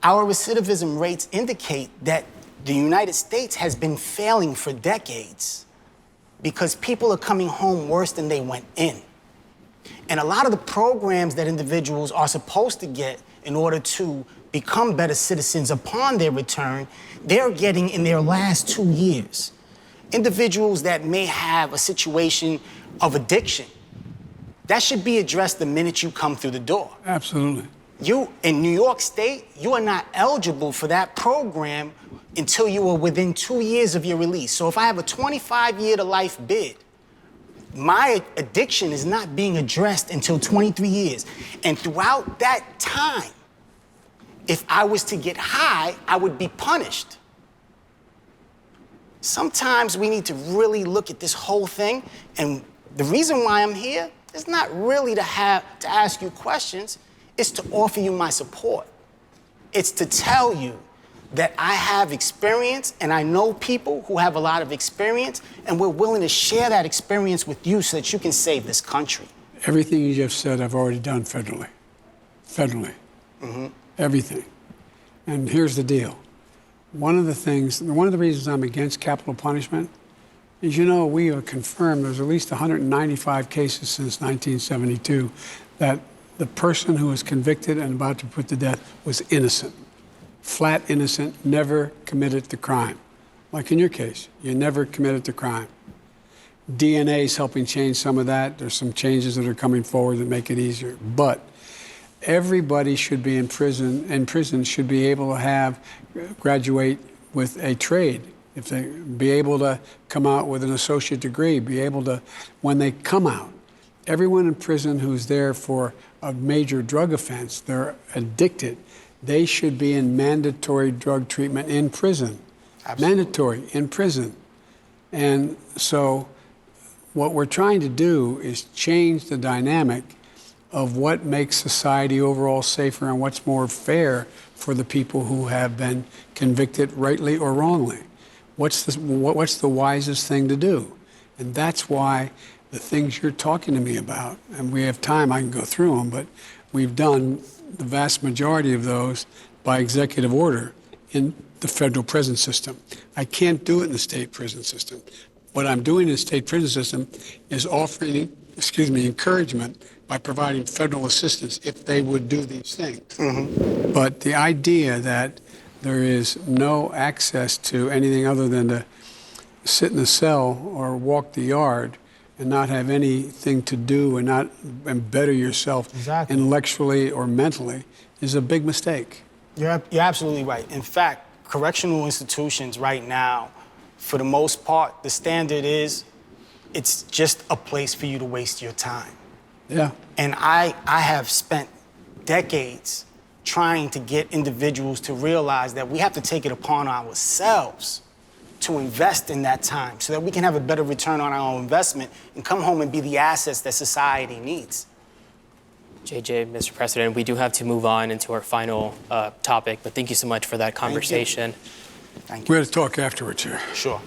Our recidivism rates indicate that the United States has been failing for decades because people are coming home worse than they went in. And a lot of the programs that individuals are supposed to get in order to become better citizens upon their return, they're getting in their last 2 years. Individuals that may have a situation of addiction, that should be addressed the minute you come through the door. Absolutely. You, in New York State, you are not eligible for that program until you are within 2 years of your release. So if I have a 25-year to life bid, my addiction is not being addressed until 23 years. And throughout that time, if I was to get high, I would be punished. Sometimes we need to really look at this whole thing, and the reason why I'm here is not really to ask you questions, it's to offer you my support. It's to tell you that I have experience and I know people who have a lot of experience, and we're willing to share that experience with you so that you can save this country. Everything you just said, I've already done federally. Federally. Mm-hmm. Everything. And here's the deal. One of the reasons I'm against capital punishment is, we have confirmed there's at least 195 cases since 1972 that the person who was convicted and about to be put to death was innocent. Flat innocent, never committed the crime. Like in your case, you never committed the crime. DNA is helping change some of that. There's some changes that are coming forward that make it easier. But everybody should be in prison should be able to graduate with a trade. If they be able to come out with an associate degree, be able to, when they come out, everyone in prison who's there for a major drug offense, they're addicted, they should be in mandatory drug treatment in prison. Absolutely. Mandatory in prison. And so what we're trying to do is change the dynamic of what makes society overall safer and what's more fair for the people who have been convicted rightly or wrongly. What's the wisest thing to do? And that's why the things you're talking to me about, and we have time, I can go through them, but we've done the vast majority of those by executive order in the federal prison system. I can't do it in the state prison system. What I'm doing in the state prison system is offering, encouragement by providing federal assistance if they would do these things. Mm-hmm. But the idea that there is no access to anything other than to sit in a cell or walk the yard and not have anything to do and not better yourself intellectually or mentally is a big mistake. You're absolutely right. In fact, correctional institutions right now, for the most part, the standard is it's just a place for you to waste your time. Yeah. And I have spent decades trying to get individuals to realize that we have to take it upon ourselves to invest in that time so that we can have a better return on our investment and come home and be the assets that society needs. JJ, Mr. President, we do have to move on into our final topic, but thank you so much for that conversation. Thank you. We're going to talk afterwards here. Sure.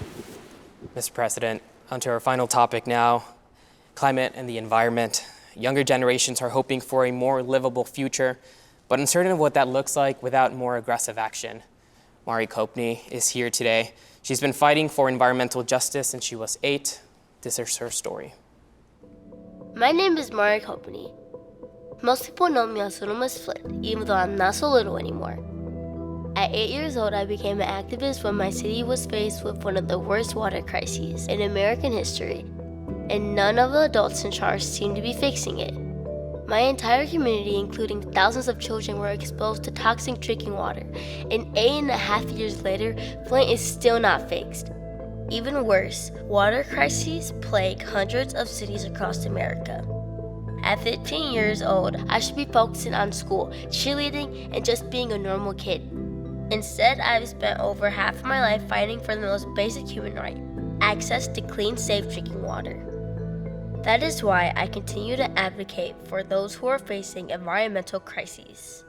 Mr. President, onto our final topic now, climate and the environment. Younger generations are hoping for a more livable future, but uncertain of what that looks like without more aggressive action. Copeny is here today. She's been fighting for environmental justice since she was 8. This is her story. My name is Copeny. Most people know me as Little Miss Flint, even though I'm not so little anymore. At 8 years old, I became an activist when my city was faced with one of the worst water crises in American history, and none of the adults in charge seemed to be fixing it. My entire community, including thousands of children, were exposed to toxic drinking water, and 8.5 years later, Flint is still not fixed. Even worse, water crises plague hundreds of cities across America. At 15 years old, I should be focusing on school, cheerleading, and just being a normal kid. Instead, I've spent over half of my life fighting for the most basic human right, access to clean, safe drinking water. That is why I continue to advocate for those who are facing environmental crises.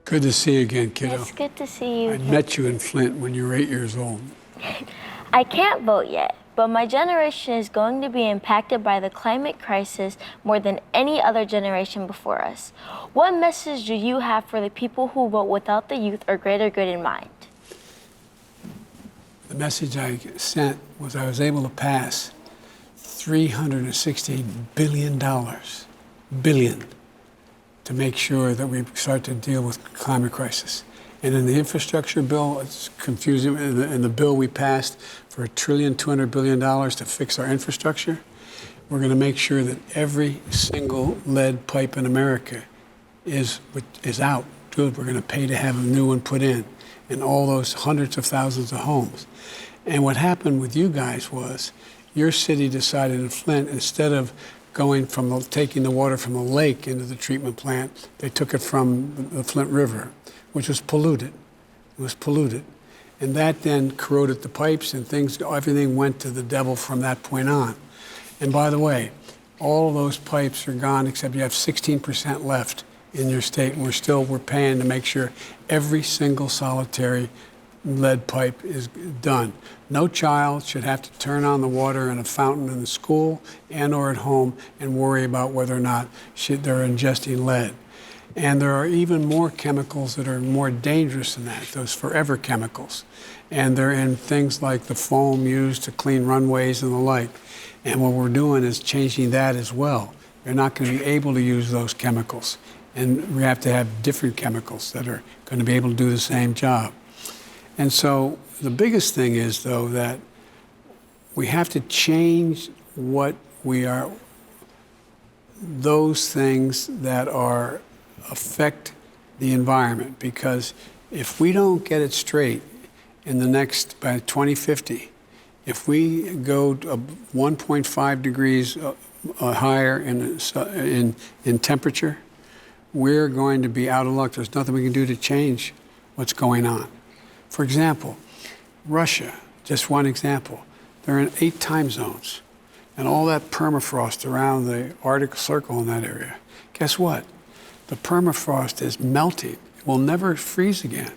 Good to see you again, kiddo. It's good to see you. I met you in Flint when you were 8 years old. I can't vote yet, but my generation is going to be impacted by the climate crisis more than any other generation before us. What message do you have for the people who vote without the youth or greater good in mind? The message I sent was I was able to pass $360 billion, to make sure that we start to deal with climate crisis. And in the infrastructure bill, it's confusing, in the bill we passed for $1.2 trillion to fix our infrastructure, we're going to make sure that every single lead pipe in America is out. Good, we're going to pay to have a new one put in all those hundreds of thousands of homes. And what happened with you guys was your city decided in Flint, instead of taking the water from the lake into the treatment plant, they took it from the Flint River, which was polluted. It was polluted. And that then corroded the pipes and everything went to the devil from that point on. And by the way, all of those pipes are gone except you have 16% left in your state, and we're paying to make sure every single solitary lead pipe is done. No child should have to turn on the water in a fountain in the school and or at home and worry about whether or not they're ingesting lead. And there are even more chemicals that are more dangerous than that, those forever chemicals. And they're in things like the foam used to clean runways and the like. And what we're doing is changing that as well. They're not going to be able to use those chemicals. And we have to have different chemicals that are going to be able to do the same job. And so the biggest thing is, though, that we have to change those things that affect the environment, because if we don't get it straight by 2050, if we go 1.5 degrees higher in temperature, we're going to be out of luck. There's nothing we can do to change what's going on. For example, Russia, just one example, they're in 8 time zones, and all that permafrost around the Arctic Circle in that area. Guess what? The permafrost is melting. It will never freeze again.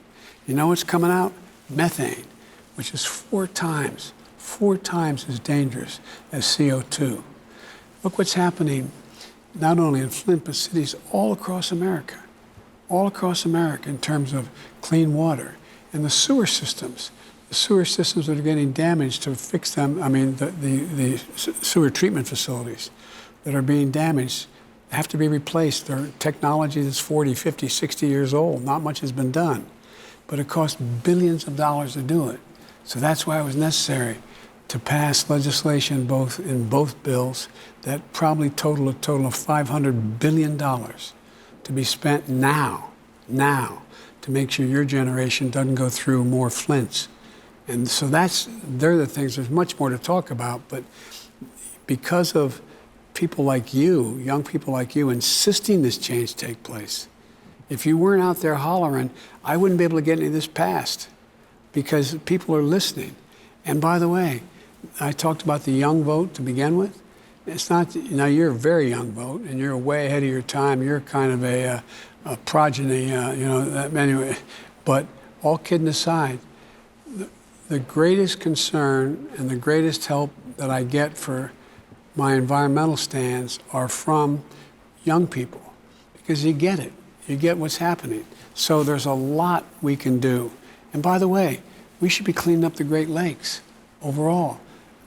You know what's coming out? Methane, which is 4 times as dangerous as CO2. Look what's happening not only in Flint, but cities all across America in terms of clean water. And the sewer systems that are getting damaged to fix them, the sewer treatment facilities that are being damaged have to be replaced. They're technology that's 40, 50, 60 years old. Not much has been done, but it costs billions of dollars to do it. So that's why it was necessary to pass legislation in both bills that probably total of $500 billion to be spent now, to make sure your generation doesn't go through more Flints. And so they're the things. There's much more to talk about, but because of people like you, young people like you, insisting this change take place, if you weren't out there hollering, I wouldn't be able to get any of this passed, because people are listening. And by the way, I talked about the young vote to begin with. It's not, you're a very young vote, and you're way ahead of your time. You're kind of a progeny, anyway. But all kidding aside, the greatest concern and the greatest help that I get for my environmental stands are from young people, because you get it. You get what's happening. So there's a lot we can do. And by the way, we should be cleaning up the Great Lakes overall.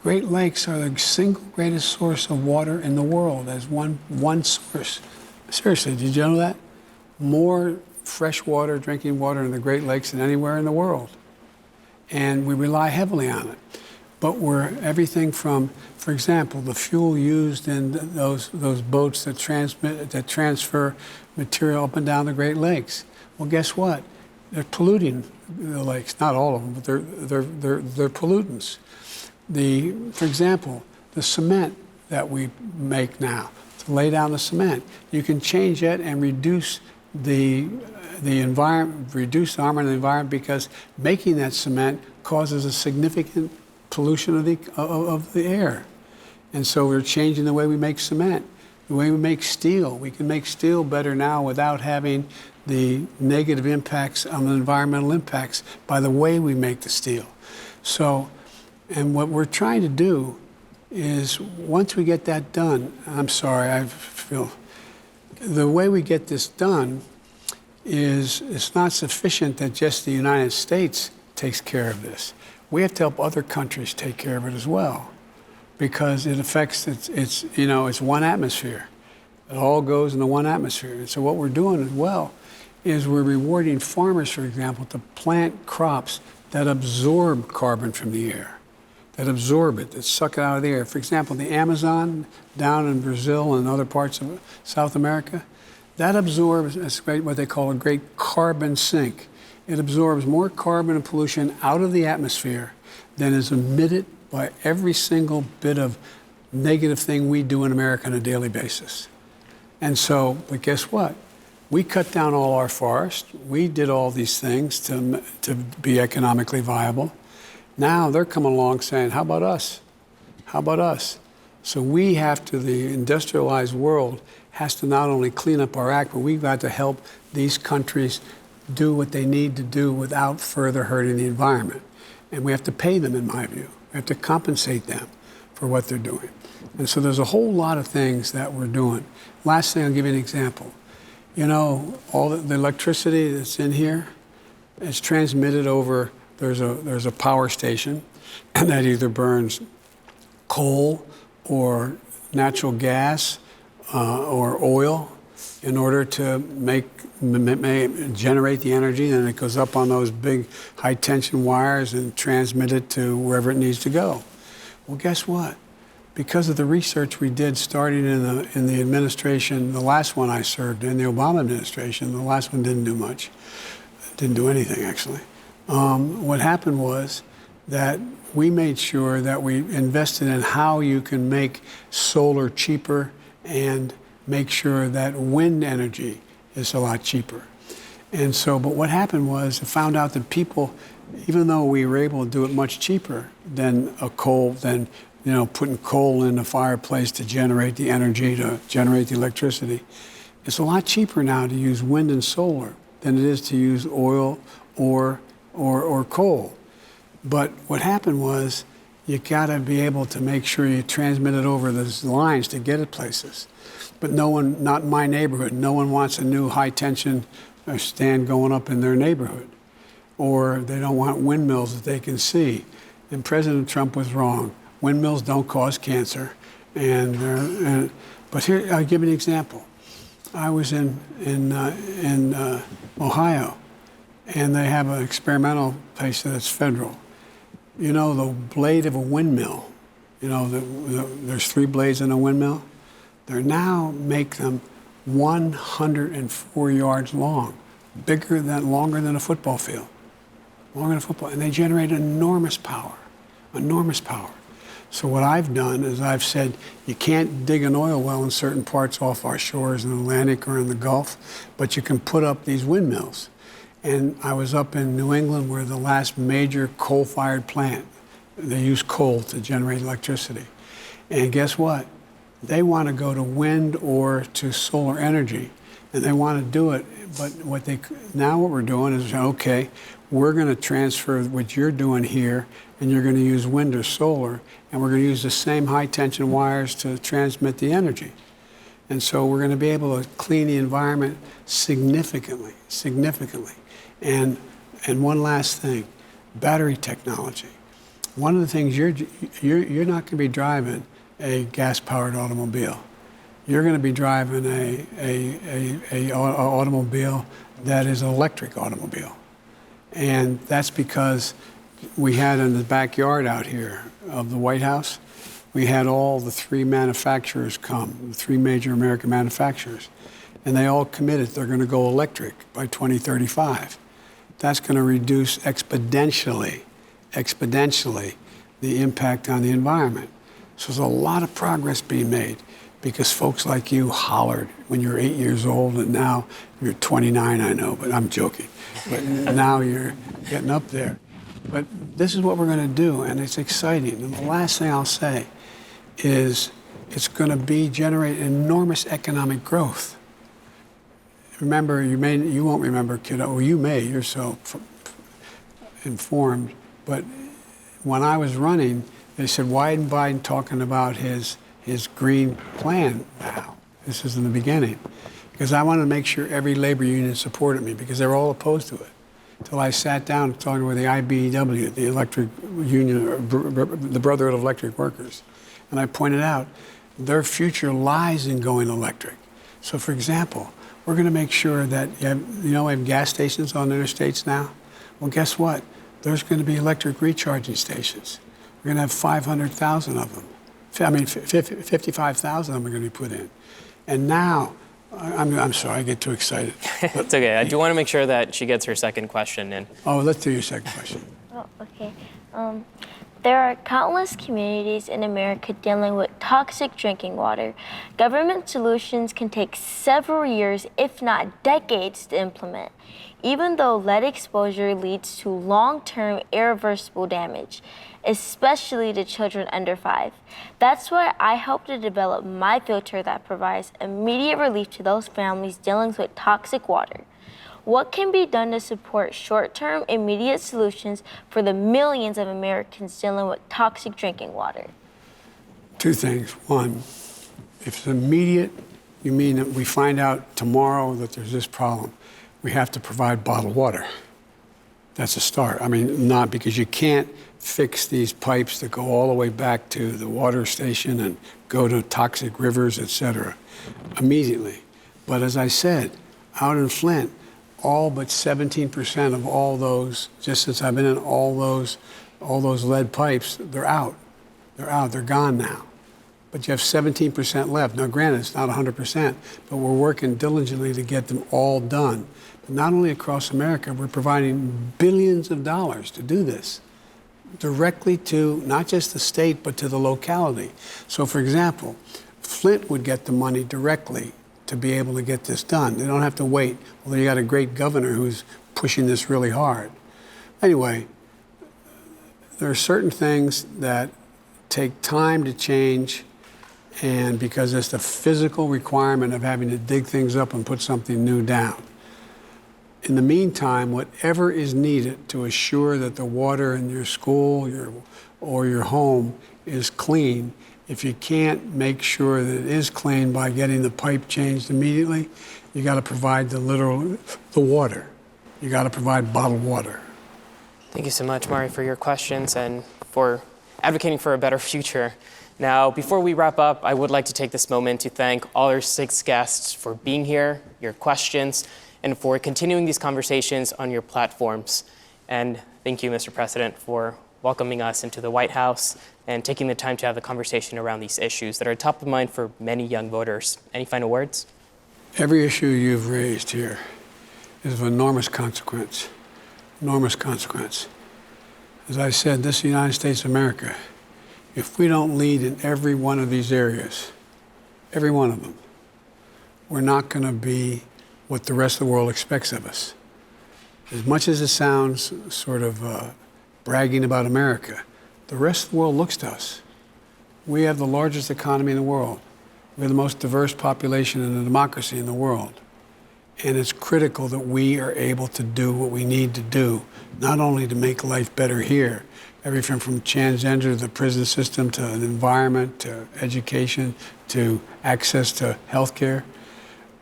Great Lakes are the single greatest source of water in the world as one source. Seriously, did you know that? More fresh water, drinking water in the Great Lakes than anywhere in the world. And we rely heavily on it. But everything from, for example, the fuel used in those boats that transfer material up and down the Great Lakes. Well, guess what? They're polluting the lakes. Not all of them, but they're pollutants. For example, the cement that we make now to lay down the cement. You can change that and reduce the environment, reduce the harm in the environment, because making that cement causes a significant pollution of the air. And so we're changing the way we make cement, the way we make steel. We can make steel better now without having the negative impacts on the environmental impacts by the way we make the steel. So, and what we're trying to do is, once we get that done, I'm sorry, I feel, the way we get this done is, it's not sufficient that just the United States takes care of this. We have to help other countries take care of it as well, because it affects, it's one atmosphere. It all goes into one atmosphere. And so what we're doing as well is we're rewarding farmers, for example, to plant crops that absorb carbon from the air, that absorb it, that suck it out of the air. For example, the Amazon down in Brazil and other parts of South America, that absorbs what they call a great carbon sink. It absorbs more carbon and pollution out of the atmosphere than is emitted by every single bit of negative thing we do in America on a daily basis. And so, but guess what? We cut down all our forests. We did all these things to be economically viable. Now they're coming along saying, how about us? How about us? So we have to, the industrialized world has to not only clean up our act, but we've got to help these countries do what they need to do without further hurting the environment. And we have to pay them, in my view. We have to compensate them for what they're doing. And so there's a whole lot of things that we're doing. Last thing, I'll give you an example. You know, all the electricity that's in here is transmitted over, there's a power station that either burns coal or natural gas or oil in order to generate the energy, and it goes up on those big high tension wires and transmit it to wherever it needs to go. Well, guess what? Because of the research we did starting in the administration, the last one I served in, the Obama administration, the last one didn't do much, didn't do anything actually. What happened was that we made sure that we invested in how you can make solar cheaper and make sure that wind energy is a lot cheaper. And so, but what happened was, I found out that people, even though we were able to do it much cheaper than putting coal in the fireplace to generate the energy, to generate the electricity, it's a lot cheaper now to use wind and solar than it is to use oil or coal. But what happened was, you gotta be able to make sure you transmit it over those lines to get it places. But no one, not in my neighborhood, no one wants a new high tension stand going up in their neighborhood. Or they don't want windmills that they can see. And President Trump was wrong. Windmills don't cause cancer. But here, I'll give you an example. I was in Ohio, and they have an experimental place that's federal. You know, the blade of a windmill, you know, there's 3 blades in a windmill. They now make them 104 yards long, longer than a football field, longer than a football, and they generate enormous power. So what I've done is I've said, you can't dig an oil well in certain parts off our shores in the Atlantic or in the Gulf, but you can put up these windmills. And I was up in New England where the last major coal-fired plant, they use coal to generate electricity. And guess what? They want to go to wind or to solar energy, and they want to do it. But what we're doing is, okay, we're going to transfer what you're doing here, and you're going to use wind or solar, and we're going to use the same high tension wires to transmit the energy. And so we're going to be able to clean the environment significantly. And one last thing, battery technology. One of the things you're not going to be driving a gas-powered automobile. You're going to be driving a automobile that is an electric automobile. And that's because we had in the backyard out here of the White House, we had all the 3 manufacturers come, the 3 major American manufacturers, and they all committed they're going to go electric by 2035. That's going to reduce exponentially the impact on the environment. So there's a lot of progress being made because folks like you hollered when you were 8 years old, and now you're 29, I know, but I'm joking. But now you're getting up there. But this is what we're going to do, and it's exciting. And the last thing I'll say is it's going to generate enormous economic growth. Remember, you won't remember, kiddo, or you may, you're so informed, but when I was running, they said, why isn't Biden talking about his green plan now? This is in the beginning. Because I wanted to make sure every labor union supported me, because they were all opposed to it. Until I sat down talking with the IBEW, the electric union, the Brotherhood of Electric Workers. And I pointed out their future lies in going electric. So for example, we're going to make sure that, we have gas stations on the interstates now. Well, guess what? There's going to be electric recharging stations. We're going to have 500,000 of them. 55,000 of them are going to be put in. And now, I'm sorry, I get too excited. It's okay. I do want to make sure that she gets her second question in. Oh, let's do your second question. Oh, okay. There are countless communities in America dealing with toxic drinking water. Government solutions can take several years, if not decades, to implement, even though lead exposure leads to long-term irreversible damage, especially to children under 5. That's why I hope to develop my filter that provides immediate relief to those families dealing with toxic water. What can be done to support short-term, immediate solutions for the millions of Americans dealing with toxic drinking water? Two things. One, if it's immediate, you mean that we find out tomorrow that there's this problem, we have to provide bottled water. That's a start. I mean, not because you can't fix these pipes that go all the way back to the water station and go to toxic rivers, et cetera, immediately. But as I said, out in Flint, all but 17% of all those, just since I've been in all those lead pipes, they're out. They're gone now. But you have 17% left. Now, granted, it's not 100%, but we're working diligently to get them all done. But not only across America, we're providing billions of dollars to do this, directly to not just the state, but to the locality. So, for example, Flint would get the money directly to be able to get this done. They don't have to wait. Well, you got a great governor who's pushing this really hard. Anyway, there are certain things that take time to change, and because it's the physical requirement of having to dig things up and put something new down. In the meantime, whatever is needed to assure that the water in your school or your home is clean, if you can't make sure that it is clean by getting the pipe changed immediately, you got to provide the water. You got to provide bottled water. Thank you so much, Mari, for your questions and for advocating for a better future. Now, before we wrap up, I would like to take this moment to thank all our 6 guests for being here, your questions, and for continuing these conversations on your platforms. And thank you, Mr. President, for welcoming us into the White House and taking the time to have the conversation around these issues that are top of mind for many young voters. Any final words? Every issue you've raised here is of enormous consequence, enormous consequence. As I said, this is the United States of America. If we don't lead in every one of these areas, every one of them, we're not going to be what the rest of the world expects of us. As much as it sounds sort of bragging about America, the rest of the world looks to us. We have the largest economy in the world. We have the most diverse population and a democracy in the world. And it's critical that we are able to do what we need to do, not only to make life better here, everything from transgender to the prison system to the environment to education to access to health care.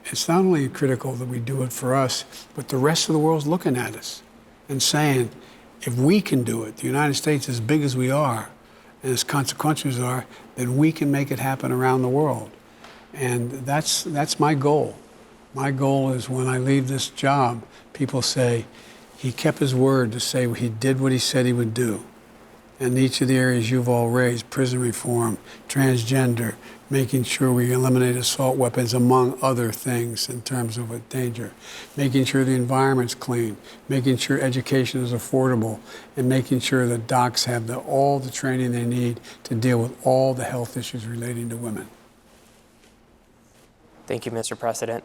It's not only critical that we do it for us, but the rest of the world's looking at us and saying, if we can do it, the United States as big as we are and as consequential as we are, then we can make it happen around the world. And that's my goal. My goal is when I leave this job, people say, he kept his word to say he did what he said he would do. And each of the areas you've all raised, prison reform, transgender, making sure we eliminate assault weapons, among other things in terms of a danger, making sure the environment's clean, making sure education is affordable, and making sure that docs have all the training they need to deal with all the health issues relating to women. Thank you, Mr. President.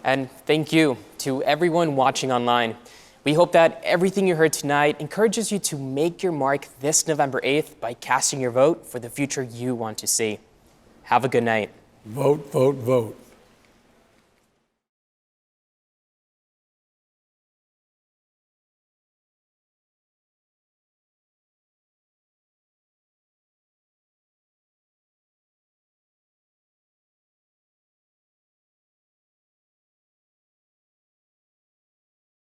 And thank you to everyone watching online. We hope that everything you heard tonight encourages you to make your mark this November 8th by casting your vote for the future you want to see. Have a good night. Vote, vote, vote.